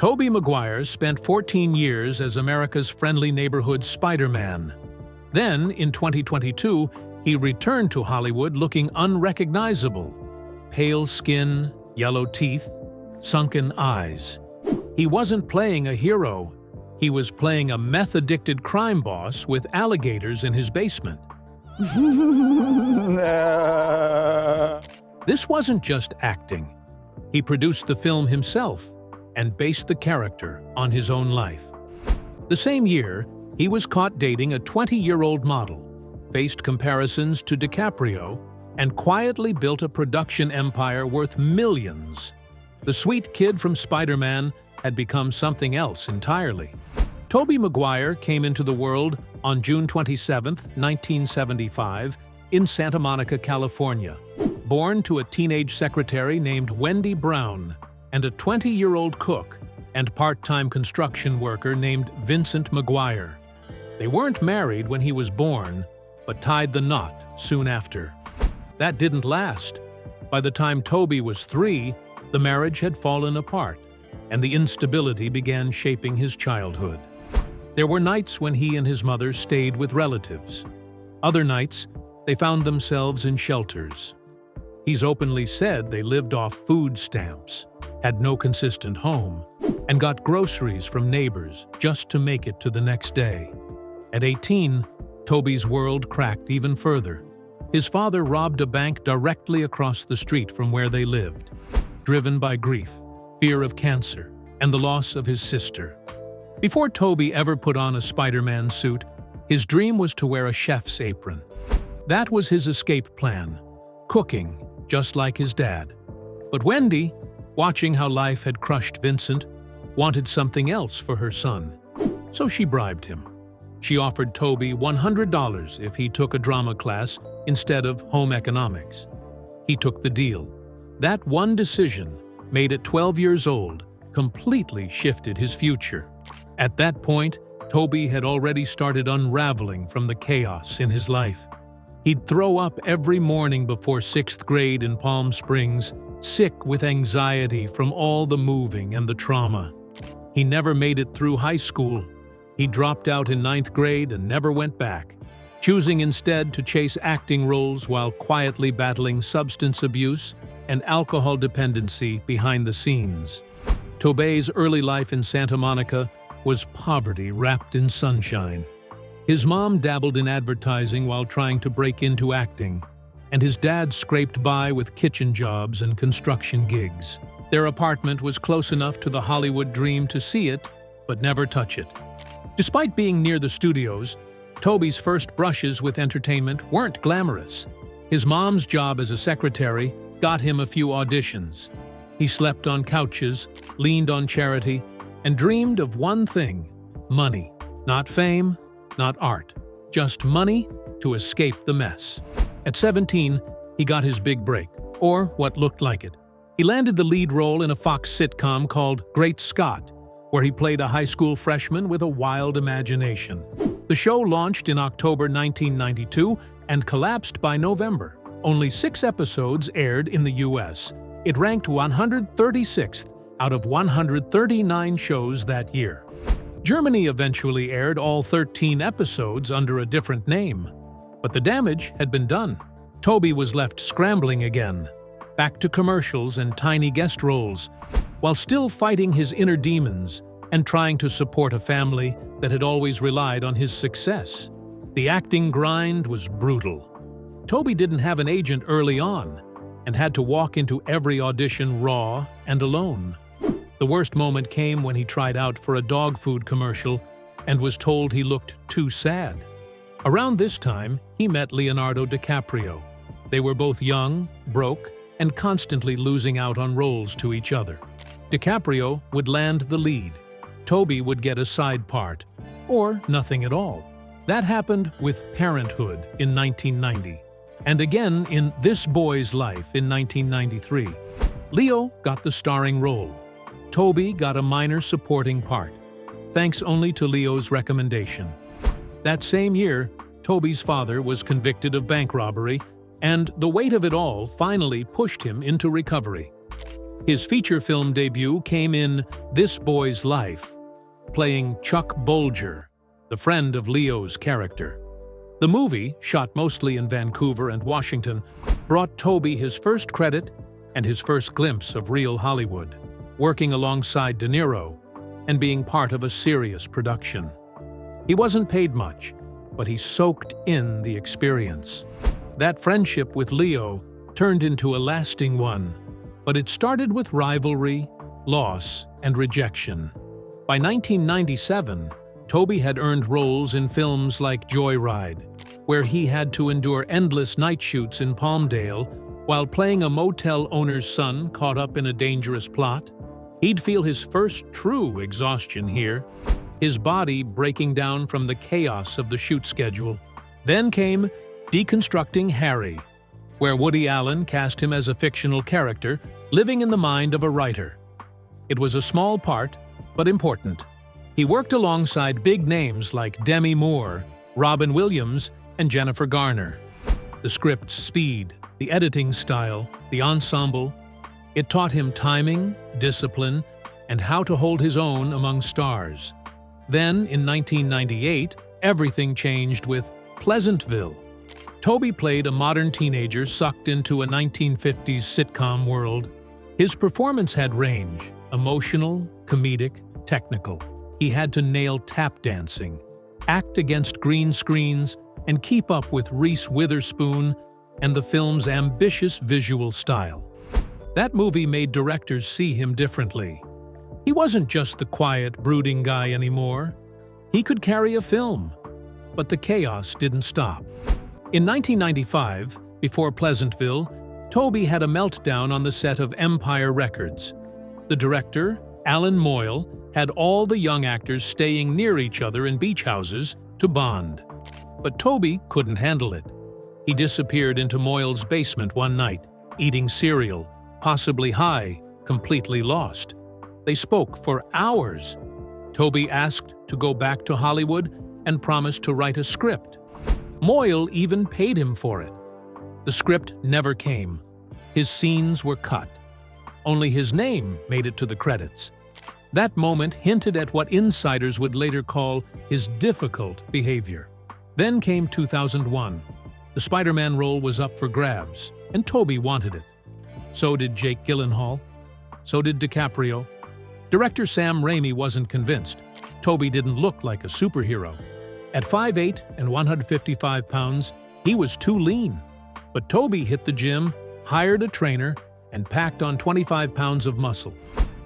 Tobey Maguire spent 14 years as America's friendly neighborhood Spider-Man. Then, in 2022, he returned to Hollywood looking unrecognizable. Pale skin, yellow teeth, sunken eyes. He wasn't playing a hero. He was playing a meth-addicted crime boss with alligators in his basement. This wasn't just acting. He produced the film himself and based the character on his own life. The same year, he was caught dating a 20-year-old model, faced comparisons to DiCaprio, and quietly built a production empire worth millions. The sweet kid from Spider-Man had become something else entirely. Tobey Maguire came into the world on June 27, 1975, in Santa Monica, California. Born to a teenage secretary named Wendy Brown and a 20-year-old cook and part-time construction worker named Vincent Maguire. They weren't married when he was born, but tied the knot soon after. That didn't last. By the time Tobey was 3, the marriage had fallen apart, and the instability began shaping his childhood. There were nights when he and his mother stayed with relatives. Other nights, they found themselves in shelters. He's openly said they lived off food stamps, had no consistent home, and got groceries from neighbors just to make it to the next day. At 18, Tobey's world cracked even further. His father robbed a bank directly across the street from where they lived, driven by grief, fear of cancer, and the loss of his sister. Before Tobey ever put on a Spider-Man suit, his dream was to wear a chef's apron. That was his escape plan, cooking, just like his dad. But Wendy, watching how life had crushed Vincent, wanted something else for her son. So she bribed him. She offered Tobey $100 if he took a drama class instead of home economics. He took the deal. That one decision, made at 12 years old, completely shifted his future. At that point, Tobey had already started unraveling from the chaos in his life. He'd throw up every morning before 6th grade in Palm Springs, sick with anxiety from all the moving and the trauma. He never made it through high school. He dropped out in 9th grade and never went back, choosing instead to chase acting roles while quietly battling substance abuse and alcohol dependency behind the scenes. Tobey's early life in Santa Monica was poverty wrapped in sunshine. His mom dabbled in advertising while trying to break into acting, and his dad scraped by with kitchen jobs and construction gigs. Their apartment was close enough to the Hollywood dream to see it, but never touch it. Despite being near the studios, Tobey's first brushes with entertainment weren't glamorous. His mom's job as a secretary got him a few auditions. He slept on couches, leaned on charity, and dreamed of one thing: money. Not fame, not art, just money to escape the mess. At 17, he got his big break, or what looked like it. He landed the lead role in a Fox sitcom called Great Scott, where he played a high school freshman with a wild imagination. The show launched in October 1992 and collapsed by November. Only 6 episodes aired in the US. It ranked 136th out of 139 shows that year. Germany eventually aired all 13 episodes under a different name. But the damage had been done. Tobey was left scrambling again, back to commercials and tiny guest roles, while still fighting his inner demons and trying to support a family that had always relied on his success. The acting grind was brutal. Tobey didn't have an agent early on and had to walk into every audition raw and alone. The worst moment came when he tried out for a dog food commercial and was told he looked too sad. Around this time, he met Leonardo DiCaprio. They were both young, broke, and constantly losing out on roles to each other. DiCaprio would land the lead. Tobey would get a side part, or nothing at all. That happened with Parenthood in 1990, and again in This Boy's Life in 1993. Leo got the starring role. Tobey got a minor supporting part, thanks only to Leo's recommendation. That same year, Tobey's father was convicted of bank robbery, and the weight of it all finally pushed him into recovery. His feature film debut came in This Boy's Life, playing Chuck Bolger, the friend of Leo's character. The movie, shot mostly in Vancouver and Washington, brought Tobey his first credit and his first glimpse of real Hollywood, working alongside De Niro and being part of a serious production. He wasn't paid much, but he soaked in the experience. That friendship with Leo turned into a lasting one, but it started with rivalry, loss, and rejection. By 1997, Tobey had earned roles in films like Joyride, where he had to endure endless night shoots in Palmdale while playing a motel owner's son caught up in a dangerous plot. He'd feel his first true exhaustion here, his body breaking down from the chaos of the shoot schedule. Then came Deconstructing Harry, where Woody Allen cast him as a fictional character living in the mind of a writer. It was a small part, but important. He worked alongside big names like Demi Moore, Robin Williams, and Jennifer Garner. The script's speed, the editing style, the ensemble, it taught him timing, discipline, and how to hold his own among stars. Then, in 1998, everything changed with Pleasantville. Tobey played a modern teenager sucked into a 1950s sitcom world. His performance had range, emotional, comedic, technical. He had to nail tap dancing, act against green screens, and keep up with Reese Witherspoon and the film's ambitious visual style. That movie made directors see him differently. He wasn't just the quiet, brooding guy anymore. He could carry a film. But the chaos didn't stop. In 1995, before Pleasantville, Tobey had a meltdown on the set of Empire Records. The director, Alan Moyle, had all the young actors staying near each other in beach houses to bond. But Tobey couldn't handle it. He disappeared into Moyle's basement one night, eating cereal, possibly high, completely lost. They spoke for hours. Tobey asked to go back to Hollywood and promised to write a script. Moyle even paid him for it. The script never came. His scenes were cut. Only his name made it to the credits. That moment hinted at what insiders would later call his difficult behavior. Then came 2001. The Spider-Man role was up for grabs, and Tobey wanted it. So did Jake Gyllenhaal. So did DiCaprio. Director Sam Raimi wasn't convinced. Tobey didn't look like a superhero. At 5'8" and 155 pounds, he was too lean. But Tobey hit the gym, hired a trainer, and packed on 25 pounds of muscle.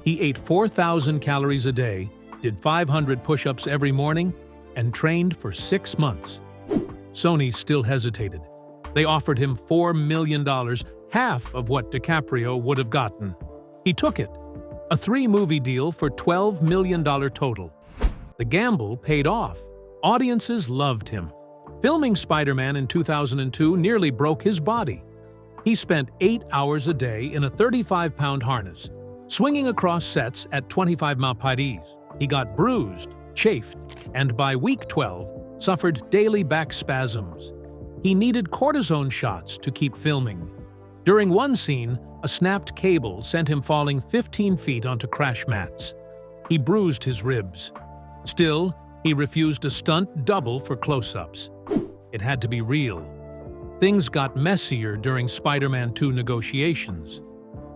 He ate 4,000 calories a day, did 500 push-ups every morning, and trained for 6 months. Sony still hesitated. They offered him $4 million, half of what DiCaprio would have gotten. He took it. A 3-movie deal for $12 million total. The gamble paid off. Audiences loved him. Filming Spider-Man in 2002 nearly broke his body. He spent 8 hours a day in a 35-pound harness, swinging across sets at 25 mph. He got bruised, chafed, and by week 12, suffered daily back spasms. He needed cortisone shots to keep filming. During one scene, a snapped cable sent him falling 15 feet onto crash mats. He bruised his ribs. Still, he refused a stunt double for close-ups. It had to be real. Things got messier during Spider-Man 2 negotiations.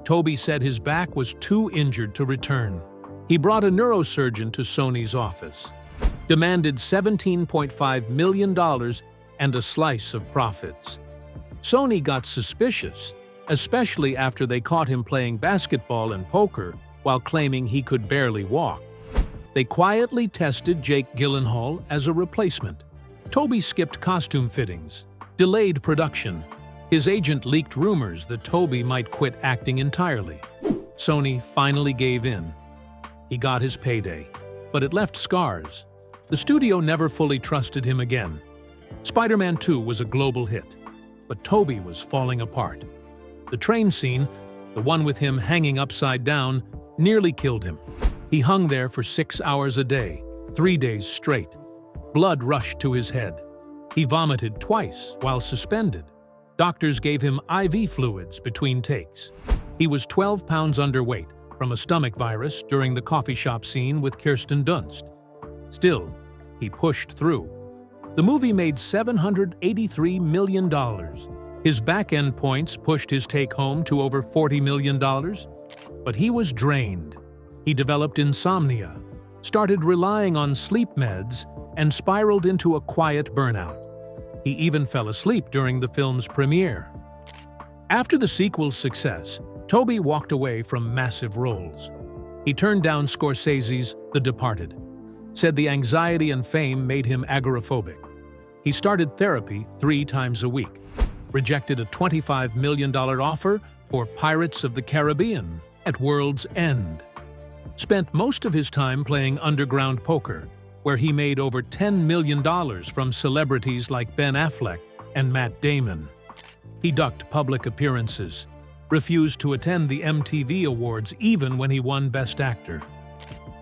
Tobey said his back was too injured to return. He brought a neurosurgeon to Sony's office, demanded $17.5 million and a slice of profits. Sony got suspicious, especially after they caught him playing basketball and poker while claiming he could barely walk. They quietly tested Jake Gyllenhaal as a replacement. Tobey skipped costume fittings, delayed production. His agent leaked rumors that Tobey might quit acting entirely. Sony finally gave in. He got his payday, but it left scars. The studio never fully trusted him again. Spider-Man 2 was a global hit, but Tobey was falling apart. The train scene, the one with him hanging upside down, nearly killed him. He hung there for 6 hours a day, 3 days straight. Blood rushed to his head. He vomited twice while suspended. Doctors gave him IV fluids between takes. He was 12 pounds underweight from a stomach virus during the coffee shop scene with Kirsten Dunst. Still, he pushed through. The movie made $783 million. His back-end points pushed his take-home to over $40 million. But he was drained. He developed insomnia, started relying on sleep meds, and spiraled into a quiet burnout. He even fell asleep during the film's premiere. After the sequel's success, Tobey walked away from massive roles. He turned down Scorsese's The Departed, said the anxiety and fame made him agoraphobic. He started therapy 3 times a week, rejected a $25 million offer for Pirates of the Caribbean at World's End, spent most of his time playing underground poker, where he made over $10 million from celebrities like Ben Affleck and Matt Damon. He ducked public appearances, refused to attend the MTV Awards even when he won Best Actor.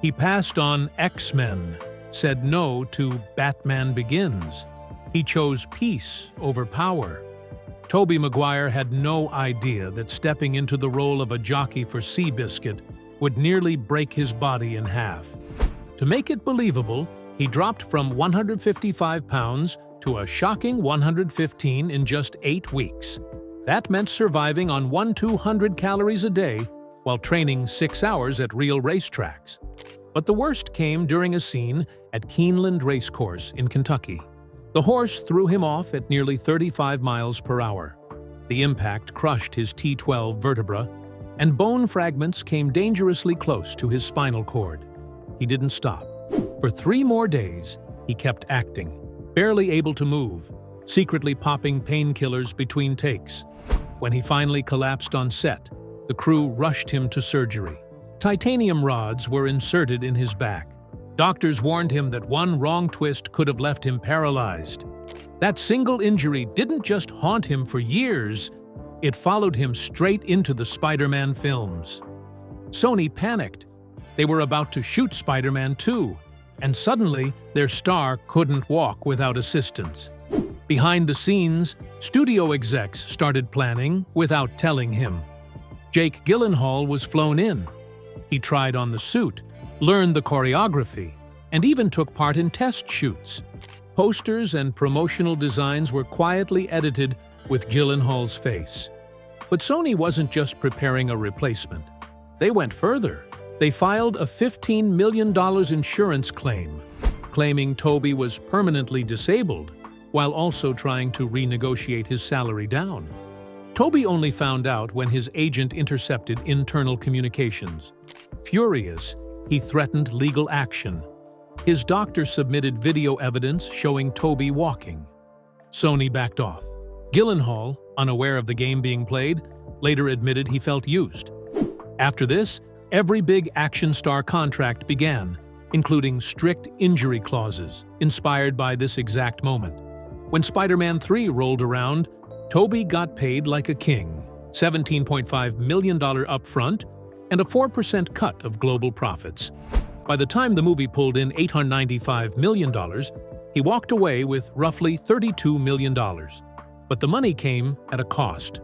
He passed on X-Men, said no to Batman Begins. He chose peace over power. Tobey Maguire had no idea that stepping into the role of a jockey for Seabiscuit would nearly break his body in half. To make it believable, he dropped from 155 pounds to a shocking 115 in just 8 weeks. That meant surviving on 200 calories a day while training 6 hours at real racetracks. But the worst came during a scene at Keeneland Racecourse in Kentucky. The horse threw him off at nearly 35 miles per hour. The impact crushed his T12 vertebra, and bone fragments came dangerously close to his spinal cord. He didn't stop. For 3 more days, he kept acting, barely able to move, secretly popping painkillers between takes. When he finally collapsed on set, the crew rushed him to surgery. Titanium rods were inserted in his back. Doctors warned him that one wrong twist could have left him paralyzed. That single injury didn't just haunt him for years, it followed him straight into the Spider-Man films. Sony panicked. They were about to shoot Spider-Man 2, and suddenly their star couldn't walk without assistance. Behind the scenes, studio execs started planning without telling him. Jake Gyllenhaal was flown in. He tried on the suit, learned the choreography, and even took part in test shoots. Posters and promotional designs were quietly edited with Gyllenhaal's face. But Sony wasn't just preparing a replacement. They went further. They filed a $15 million insurance claim, claiming Tobey was permanently disabled, while also trying to renegotiate his salary down. Tobey only found out when his agent intercepted internal communications. Furious, he threatened legal action. His doctor submitted video evidence showing Tobey walking. Sony backed off. Gyllenhaal, unaware of the game being played, later admitted he felt used. After this, every big action star contract began, including strict injury clauses, inspired by this exact moment. When Spider-Man 3 rolled around, Tobey got paid like a king, $17.5 million upfront, and a 4% cut of global profits. By the time the movie pulled in $895 million, he walked away with roughly $32 million. But the money came at a cost.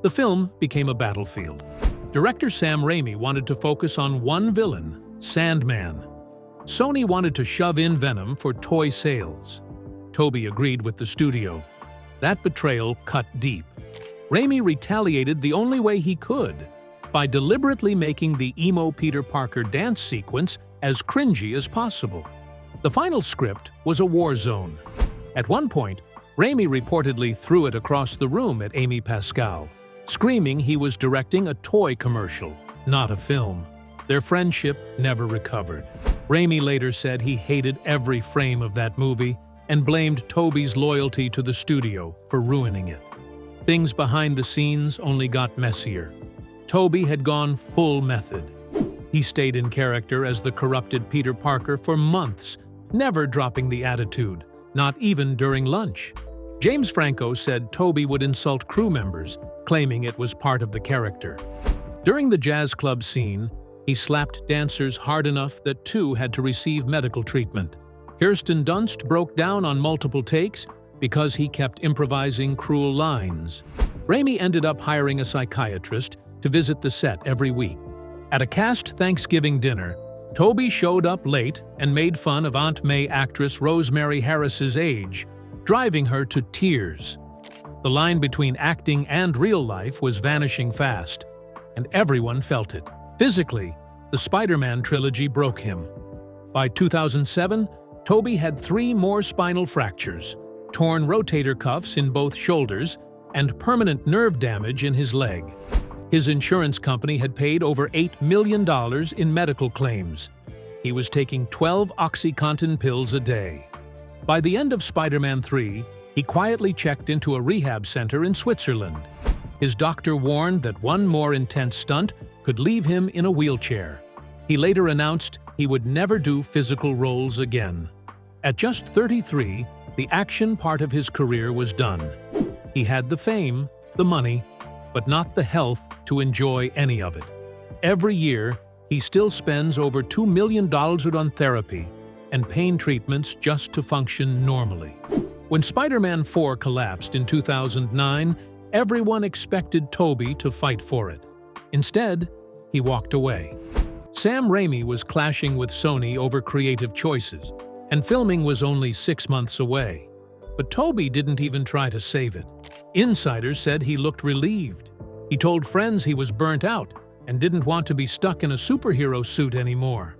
The film became a battlefield. Director Sam Raimi wanted to focus on one villain, Sandman. Sony wanted to shove in Venom for toy sales. Tobey agreed with the studio. That betrayal cut deep. Raimi retaliated the only way he could, by deliberately making the emo Peter Parker dance sequence as cringy as possible. The final script was a war zone. At one point, Raimi reportedly threw it across the room at Amy Pascal, screaming he was directing a toy commercial, not a film. Their friendship never recovered. Raimi later said he hated every frame of that movie and blamed Tobey's loyalty to the studio for ruining it. Things behind the scenes only got messier. Tobey had gone full method. He stayed in character as the corrupted Peter Parker for months, never dropping the attitude, not even during lunch. James Franco said Tobey would insult crew members, claiming it was part of the character. During the jazz club scene, he slapped dancers hard enough that 2 had to receive medical treatment. Kirsten Dunst broke down on multiple takes because he kept improvising cruel lines. Raimi ended up hiring a psychiatrist to visit the set every week. At a cast Thanksgiving dinner, Tobey showed up late and made fun of Aunt May actress Rosemary Harris's age, driving her to tears. The line between acting and real life was vanishing fast, and everyone felt it. Physically, the Spider-Man trilogy broke him. By 2007, Tobey had 3 more spinal fractures, torn rotator cuffs in both shoulders, and permanent nerve damage in his leg. His insurance company had paid over $8 million in medical claims. He was taking 12 OxyContin pills a day. By the end of Spider-Man 3, he quietly checked into a rehab center in Switzerland. His doctor warned that one more intense stunt could leave him in a wheelchair. He later announced he would never do physical roles again. At just 33, the action part of his career was done. He had the fame, the money, but not the health to enjoy any of it. Every year, he still spends over $2 million on therapy and pain treatments just to function normally. When Spider-Man 4 collapsed in 2009, everyone expected Tobey to fight for it. Instead, he walked away. Sam Raimi was clashing with Sony over creative choices, and filming was only 6 months away. But Tobey didn't even try to save it. Insiders said he looked relieved. He told friends he was burnt out and didn't want to be stuck in a superhero suit anymore.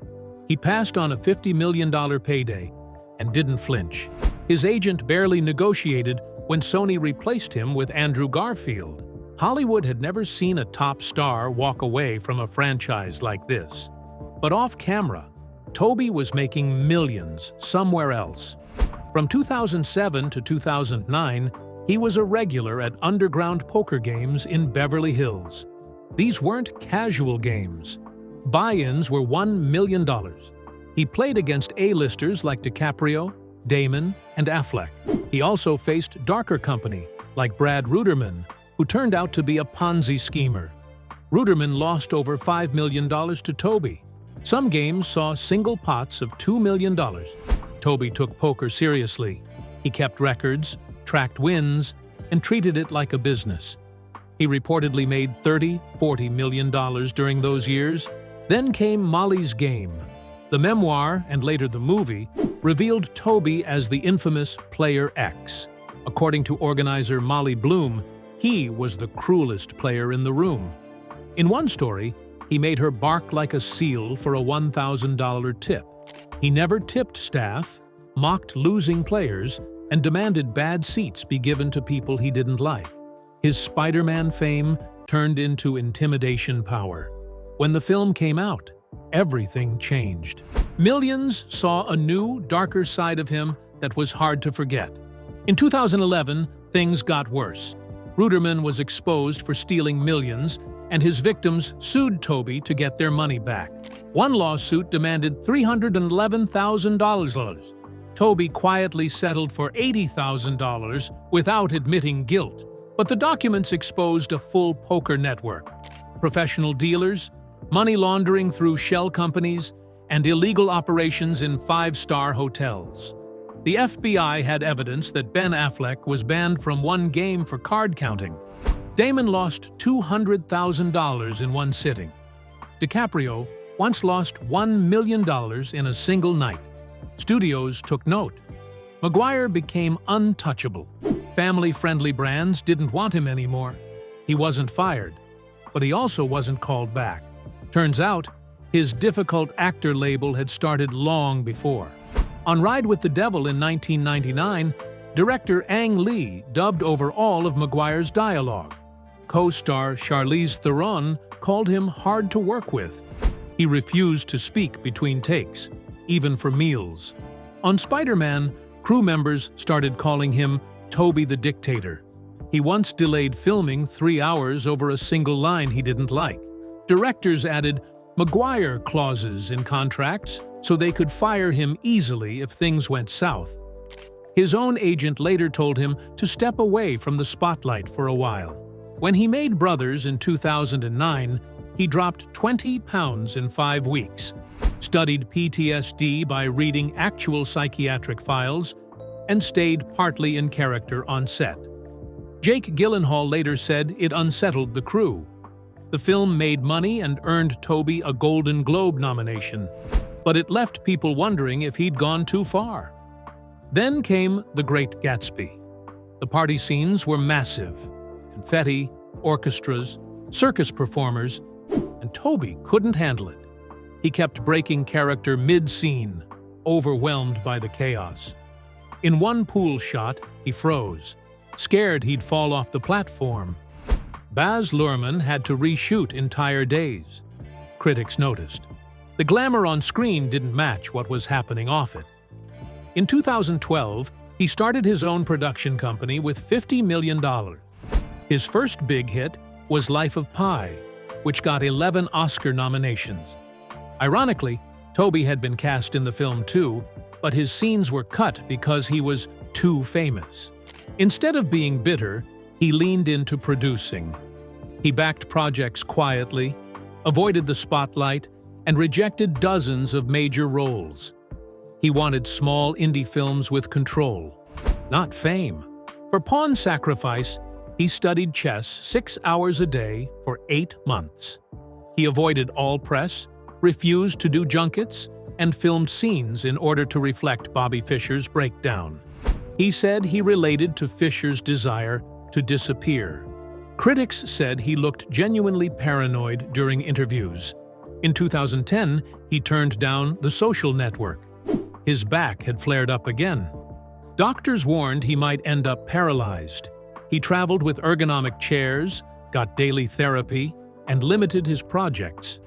He passed on a $50 million payday and didn't flinch. His agent barely negotiated when Sony replaced him with Andrew Garfield. Hollywood had never seen a top star walk away from a franchise like this. But off camera, Tobey was making millions somewhere else. From 2007 to 2009, he was a regular at underground poker games in Beverly Hills. These weren't casual games. Buy-ins were $1 million. He played against A-listers like DiCaprio, Damon, and Affleck. He also faced darker company like Brad Ruderman, who turned out to be a Ponzi schemer. Ruderman lost over $5 million to Tobey. Some games saw single pots of $2 million. Tobey took poker seriously. He kept records, tracked wins, and treated it like a business. He reportedly made $30–40 million during those years. Then came Molly's Game. The memoir, and later the movie, revealed Tobey as the infamous Player X. According to organizer Molly Bloom, he was the cruelest player in the room. In one story, he made her bark like a seal for a $1,000 tip. He never tipped staff, mocked losing players, and demanded bad seats be given to people he didn't like. His Spider-Man fame turned into intimidation power. When the film came out, everything changed. Millions saw a new, darker side of him that was hard to forget. In 2011, things got worse. Ruderman was exposed for stealing millions, and his victims sued Tobey to get their money back. One lawsuit demanded $311,000. Tobey quietly settled for $80,000 without admitting guilt. But the documents exposed a full poker network, professional dealers, money laundering through shell companies, and illegal operations in 5-star hotels. The FBI had evidence that Ben Affleck was banned from one game for card counting. Damon lost $200,000 in one sitting. DiCaprio once lost $1 million in a single night. Studios took note. Maguire became untouchable. Family-friendly brands didn't want him anymore. He wasn't fired, but he also wasn't called back. Turns out, his difficult actor label had started long before. On Ride with the Devil in 1999, director Ang Lee dubbed over all of Maguire's dialogue. Co-star Charlize Theron called him hard to work with. He refused to speak between takes, even for meals. On Spider-Man, crew members started calling him Tobey the Dictator. He once delayed filming 3 hours over a single line he didn't like. Directors added Maguire clauses in contracts so they could fire him easily if things went south. His own agent later told him to step away from the spotlight for a while. When he made Brothers in 2009, he dropped 20 pounds in 5 weeks, studied PTSD by reading actual psychiatric files, and stayed partly in character on set. Jake Gyllenhaal later said it unsettled the crew. The film made money and earned Tobey a Golden Globe nomination, but it left people wondering if he'd gone too far. Then came The Great Gatsby. The party scenes were massive. Confetti, orchestras, circus performers, and Tobey couldn't handle it. He kept breaking character mid-scene, overwhelmed by the chaos. In one pool shot, he froze, scared he'd fall off the platform. Baz Luhrmann had to reshoot entire days. Critics noticed. The glamour on screen didn't match what was happening off it. In 2012, he started his own production company with $50 million. His first big hit was Life of Pi, which got 11 Oscar nominations. Ironically, Tobey had been cast in the film too, but his scenes were cut because he was too famous. Instead of being bitter, he leaned into producing. He backed projects quietly, avoided the spotlight, and rejected dozens of major roles. He wanted small indie films with control, not fame. For Pawn Sacrifice, he studied chess 6 hours a day for 8 months. He avoided all press, refused to do junkets, and filmed scenes in order to reflect Bobby Fischer's breakdown. He said he related to Fischer's desire to disappear. Critics said he looked genuinely paranoid during interviews. In 2010, he turned down The Social Network. His back had flared up again. Doctors warned he might end up paralyzed. He traveled with ergonomic chairs, got daily therapy, and limited his projects.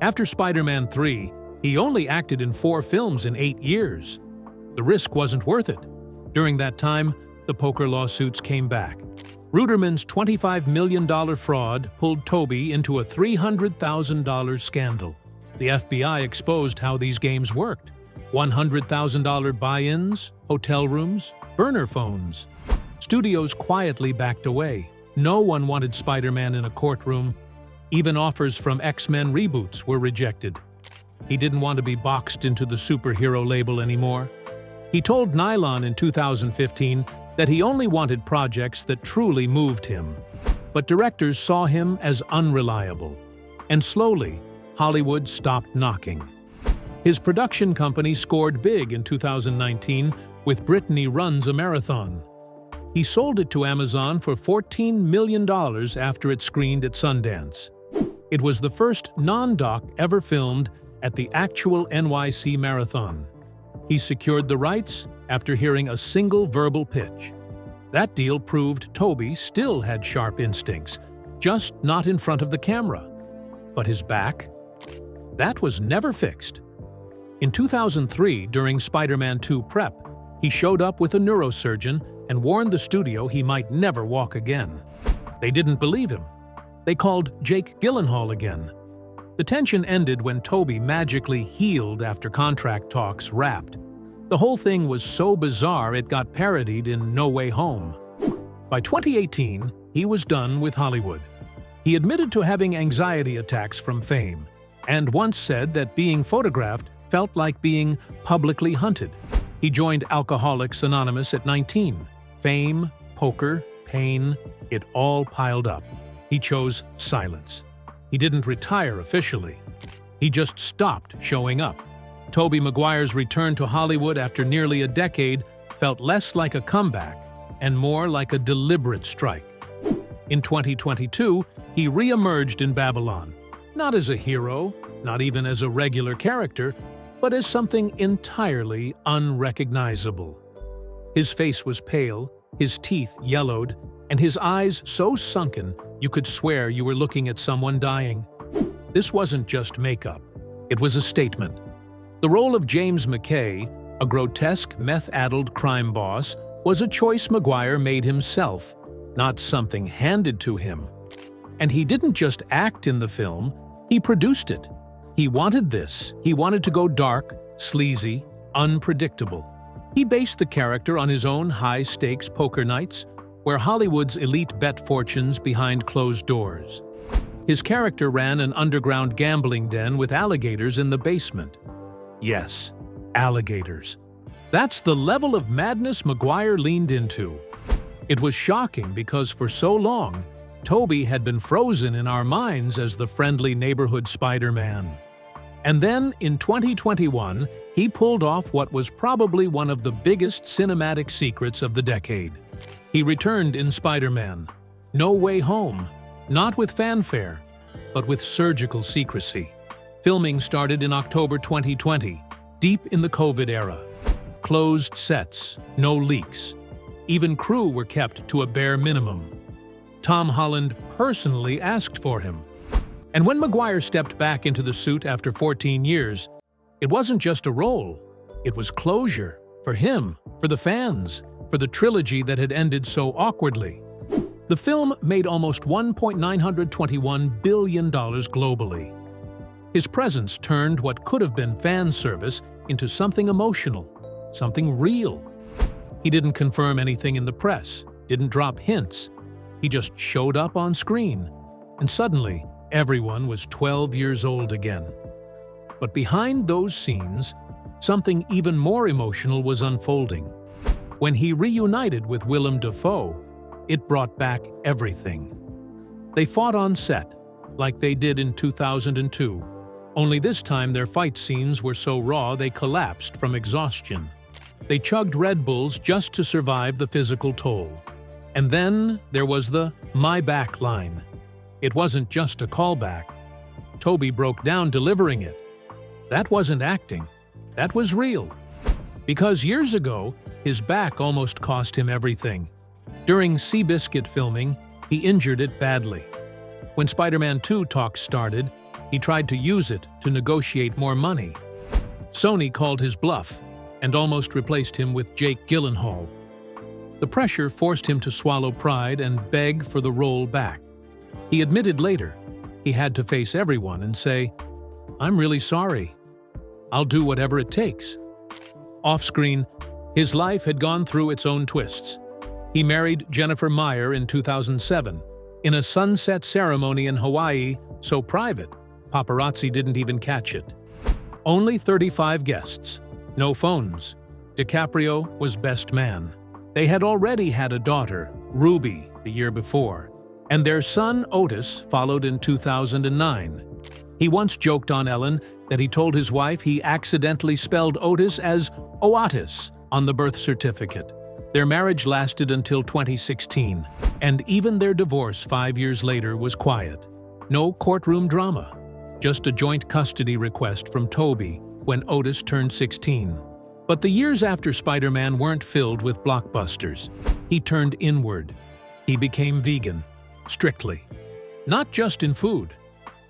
After Spider-Man 3, he only acted in 4 films in 8 years. The risk wasn't worth it. During that time, the poker lawsuits came back. Ruderman's $25 million fraud pulled Tobey into a $300,000 scandal. The FBI exposed how these games worked. $100,000 buy-ins, hotel rooms, burner phones. Studios quietly backed away. No one wanted Spider-Man in a courtroom. Even offers from X-Men reboots were rejected. He didn't want to be boxed into the superhero label anymore. He told Nylon in 2015 that he only wanted projects that truly moved him. But directors saw him as unreliable. And slowly, Hollywood stopped knocking. His production company scored big in 2019 with Brittany Runs a Marathon. He sold it to Amazon for $14 million after it screened at Sundance. It was the first non-doc ever filmed at the actual NYC Marathon. He secured the rights after hearing a single verbal pitch. That deal proved Tobey still had sharp instincts, just not in front of the camera. But his back? That was never fixed. In 2003, during Spider-Man 2 prep, he showed up with a neurosurgeon and warned the studio he might never walk again. They didn't believe him. They called Jake Gyllenhaal again. The tension ended when Tobey magically healed after contract talks wrapped. The whole thing was so bizarre it got parodied in No Way Home. By 2018, he was done with Hollywood. He admitted to having anxiety attacks from fame, and once said that being photographed felt like being publicly hunted. He joined Alcoholics Anonymous at 19. Fame, poker, pain, it all piled up. He chose silence. He didn't retire officially. He just stopped showing up. Tobey Maguire's return to Hollywood after nearly a decade felt less like a comeback and more like a deliberate strike. In 2022, he re-emerged in Babylon, not as a hero, not even as a regular character, but as something entirely unrecognizable. His face was pale, his teeth yellowed, and his eyes so sunken you could swear you were looking at someone dying. This wasn't just makeup. It was a statement. The role of James McKay, a grotesque, meth-addled crime boss, was a choice Maguire made himself, not something handed to him. And he didn't just act in the film, he produced it. He wanted this. He wanted to go dark, sleazy, unpredictable. He based the character on his own high-stakes poker nights, where Hollywood's elite bet fortunes behind closed doors. His character ran an underground gambling den with alligators in the basement. Yes, alligators. That's the level of madness Maguire leaned into. It was shocking because for so long, Tobey had been frozen in our minds as the friendly neighborhood Spider-Man. And then, in 2021, he pulled off what was probably one of the biggest cinematic secrets of the decade. He returned in Spider-Man: No Way Home, not with fanfare, but with surgical secrecy. Filming started in October 2020, deep in the COVID era. Closed sets, no leaks. Even crew were kept to a bare minimum. Tom Holland personally asked for him. And when Maguire stepped back into the suit after 14 years, it wasn't just a role. It was closure for him, for the fans, for the trilogy that had ended so awkwardly. The film made almost $1.921 billion globally. His presence turned what could have been fan service into something emotional, something real. He didn't confirm anything in the press, didn't drop hints. He just showed up on screen, and suddenly, everyone was 12 years old again. But behind those scenes, something even more emotional was unfolding. When he reunited with Willem Dafoe, it brought back everything. They fought on set, like they did in 2002, only this time their fight scenes were so raw they collapsed from exhaustion. They chugged Red Bulls just to survive the physical toll. And then there was the "My back" line. It wasn't just a callback. Tobey broke down delivering it. That wasn't acting. That was real. Because years ago, his back almost cost him everything. During Seabiscuit filming, he injured it badly. When Spider-Man 2 talks started, he tried to use it to negotiate more money. Sony called his bluff and almost replaced him with Jake Gyllenhaal. The pressure forced him to swallow pride and beg for the role back. He admitted later he had to face everyone and say, "I'm really sorry. I'll do whatever it takes." Off-screen, his life had gone through its own twists. He married Jennifer Meyer in 2007, in a sunset ceremony in Hawaii, so private, paparazzi didn't even catch it. Only 35 guests, no phones. DiCaprio was best man. They had already had a daughter, Ruby, the year before, and their son Otis followed in 2009. He once joked on Ellen that he told his wife he accidentally spelled Otis as Oatis on the birth certificate. Their marriage lasted until 2016, and even their divorce 5 years later was quiet. No courtroom drama, just a joint custody request from Tobey when Otis turned 16. But the years after Spider-Man weren't filled with blockbusters. He turned inward. He became vegan. Strictly. Not just in food.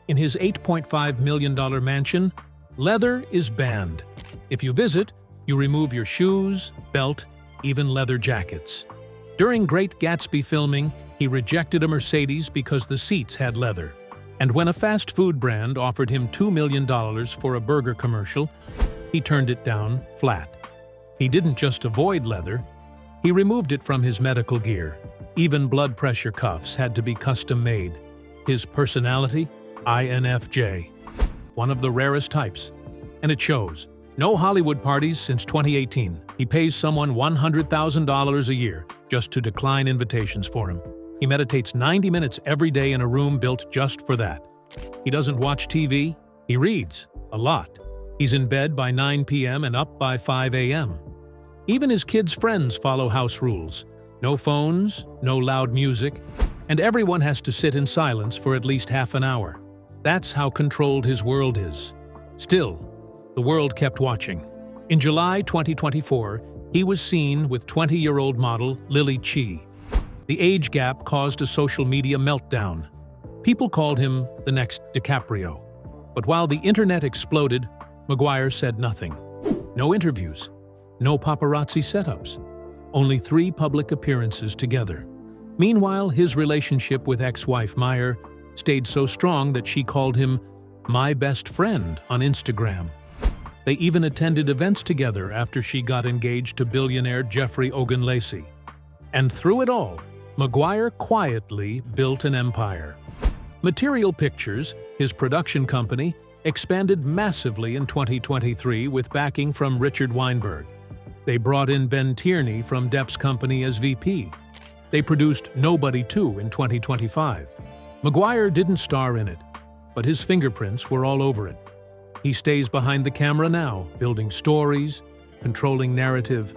In his $8.5 million mansion, leather is banned. If you visit, you remove your shoes, belt, even leather jackets. During Great Gatsby filming, he rejected a Mercedes because the seats had leather. And when a fast food brand offered him $2 million for a burger commercial, he turned it down flat. He didn't just avoid leather, he removed it from his medical gear. Even blood pressure cuffs had to be custom-made. His personality? INFJ. One of the rarest types. And it shows. No Hollywood parties since 2018. He pays someone $100,000 a year just to decline invitations for him. He meditates 90 minutes every day in a room built just for that. He doesn't watch TV. He reads. A lot. He's in bed by 9 p.m. and up by 5 a.m. Even his kids' friends follow house rules. No phones, no loud music, and everyone has to sit in silence for at least half an hour. That's how controlled his world is. Still, the world kept watching. In July 2024, he was seen with 20-year-old model Lily Chi. The age gap caused a social media meltdown. People called him the next DiCaprio. But while the internet exploded, Maguire said nothing. No interviews, no paparazzi setups. Only 3 public appearances together. Meanwhile, his relationship with ex-wife Meyer stayed so strong that she called him "my best friend" on Instagram. They even attended events together after she got engaged to billionaire Jeffrey Ogunlesi. And through it all, Maguire quietly built an empire. Material Pictures, his production company, expanded massively in 2023 with backing from Richard Weinberg. They brought in Ben Tierney from Depp's company as VP. They produced Nobody 2 in 2025. Maguire didn't star in it, but his fingerprints were all over it. He stays behind the camera now, building stories, controlling narrative.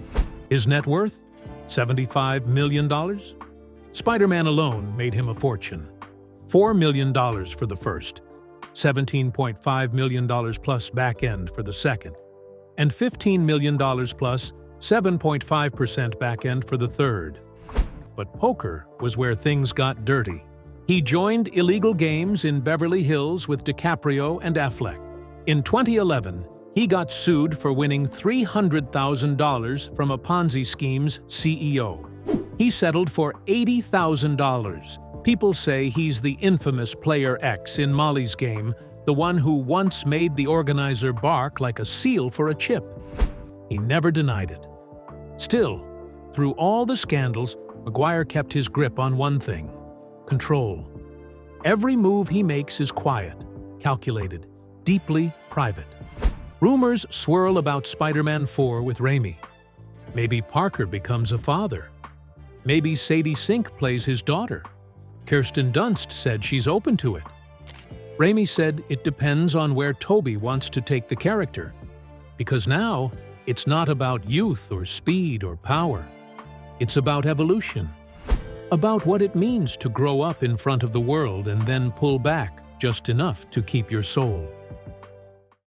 His net worth? $75 million? Spider-Man alone made him a fortune. $4 million for the first, $17.5 million plus back end for the second, and $15 million plus 7.5% back end for the third. But poker was where things got dirty. He joined illegal games in Beverly Hills with DiCaprio and Affleck. In 2011, he got sued for winning $300,000 from a Ponzi scheme's CEO. He settled for $80,000. People say he's the infamous Player X in Molly's Game, the one who once made the organizer bark like a seal for a chip. He never denied it. Still, through all the scandals, Maguire kept his grip on one thing: control. Every move he makes is quiet, calculated, deeply private. Rumors swirl about Spider-Man 4 with Raimi. Maybe Parker becomes a father. Maybe Sadie Sink plays his daughter. Kirsten Dunst said she's open to it. Raimi said it depends on where Tobey wants to take the character, because now it's not about youth or speed or power. It's about evolution, about what it means to grow up in front of the world and then pull back just enough to keep your soul.